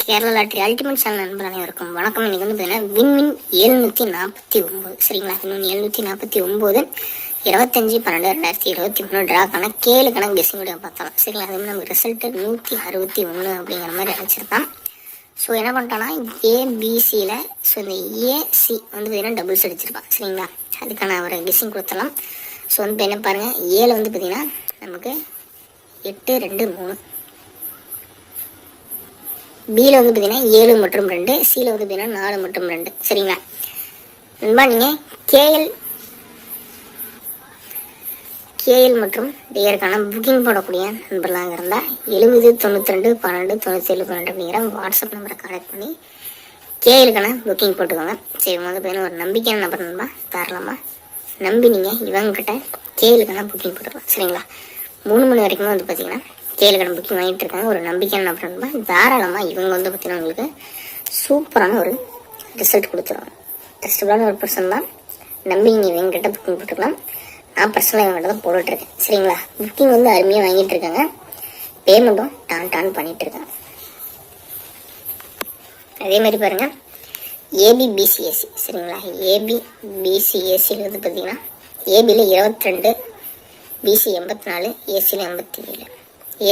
Kerala lottery ultimate channel நண்பர் அனைவருக்கும் வணக்கம். இன்னைக்கு வந்து பார்த்தீங்கன்னா விண்வின் 749 சரிங்களா. விண்வின் 749 25/12/2023 ட்ராக்கான 7 கணக்கு கெஸிங் வீடியோ பார்த்தோம் சரிங்களா. அது நமக்கு ரிசல்ட்டு 161 அப்படிங்கிற மாதிரி அழைச்சிருக்கான். ஸோ என்ன பண்ணிட்டான்னா ஏபிசியில் ஸோ இந்த ஏசி வந்து பார்த்தீங்கன்னா டபுள்ஸ் அடிச்சிருப்பான் சரிங்களா. அதுக்கான ஒரு கெஸிங் கொடுத்துடலாம். ஸோ வந்து இப்போ என்ன பாருங்கள், ஏல வந்து பார்த்தீங்கன்னா நமக்கு 8 2 3, பியில் வந்து பார்த்தீங்கன்னா 7 மற்றும் 2, சியில் வந்து பார்த்தீங்கன்னா 4 மற்றும் 2 சரிங்களா. நண்பா நீங்கள் கேஎல் மற்றும் டியருக்கான புக்கிங் போடக்கூடிய நண்பர்களாக இருந்தால் 70 92 12 97 12 அப்படிங்கிற வாட்ஸ்அப் நம்பரை கனெக்ட் பண்ணி கேஎலுக்கான புக்கிங் போட்டுக்கோங்க. சரி வந்து பார்த்தீங்கன்னா ஒரு நம்பிக்கையான நம்பர் நண்பா, தாராளமாக நம்பி நீங்கள் இவங்ககிட்ட கேஎலுக்கான புக்கிங் போட்டுக்கலாம் சரிங்களா. 3 மணி வரைக்கும் வந்து பார்த்தீங்கன்னா கேளுக்கான புக்கிங் வாங்கிட்டு இருக்காங்க. ஒரு நம்பிக்கையான நம்பர் தாராளமாக இவங்க வந்து பார்த்தீங்கன்னா உங்களுக்கு சூப்பரான ஒரு ரிசல்ட் கொடுத்துருவாங்க. ட்ரஸ்டபுளான ஒரு பர்சன் தான், நம்பி நீங்கள் இவங்ககிட்ட புக்கிங் போட்டுக்கலாம். நான் பர்சனலாக இவங்ககிட்ட தான் போட்டுட்ருக்கேன் சரிங்களா. புக்கிங் வந்து அருமையாக வாங்கிட்டு இருக்காங்க, பேமெண்ட்டும் டான் பண்ணிட்டு இருக்காங்க. அதே மாதிரி பாருங்கள் ஏபிபிசிஏசி சரிங்களா. ஏபிபிசிஏசியில் வந்து பார்த்தீங்கன்னா ஏபியில் 22, பிசி 84, ஏசியில் 87,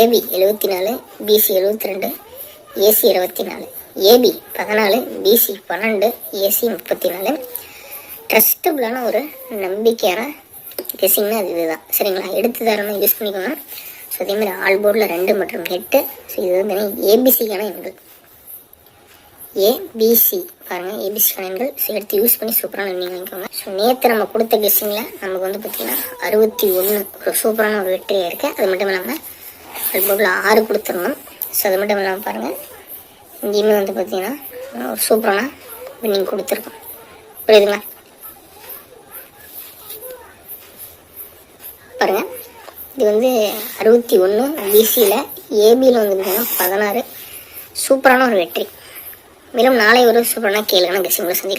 A B 74, B C 72, A C 24, A B 14, B C 12, A C 34. ட்ரஸ்டபுளான ஒரு நம்பிக்கையான கெஸிங்னா அது இதுதான் சரிங்களா. எடுத்து தாராளமாக யூஸ் பண்ணிக்கோங்க. ஸோ அதேமாதிரி ஆல் போர்டில் 2 மற்றும் 8. ஸோ இது வந்து ஏபிசிக்கான எண்கள், ஏபிசி பாருங்கள் ஏபிசிக்கான எண்கள். ஸோ எடுத்து யூஸ் பண்ணி சூப்பரான எண்ணி வாங்கிக்கோங்க. ஸோ நேற்று நம்ம கொடுத்த கெஸிங்கில் நமக்கு வந்து பார்த்திங்கன்னா 61 ஒரு சூப்பரான ஒரு வெற்றியாக இருக்குது. அது மட்டும் இல்லாமல் அல்போர்டில் 6 கொடுத்துருந்தோம். ஸோ அது மட்டும் இல்லாமல் பாருங்கள் இங்கேயுமே வந்து பார்த்தீங்கன்னா ஒரு சூப்பரான வின்னிங் கொடுத்துருக்கோம், புரியுதுங்களா. பாருங்கள் இது வந்து 61 பிசியில், ஏபியில் வந்து பார்த்தீங்கன்னா 16 சூப்பரான ஒரு வெற்றி. மேலும் நாளை ஒரு சூப்பரான கேளுக்கான கெஸிங்களை சந்திக்கலாம்.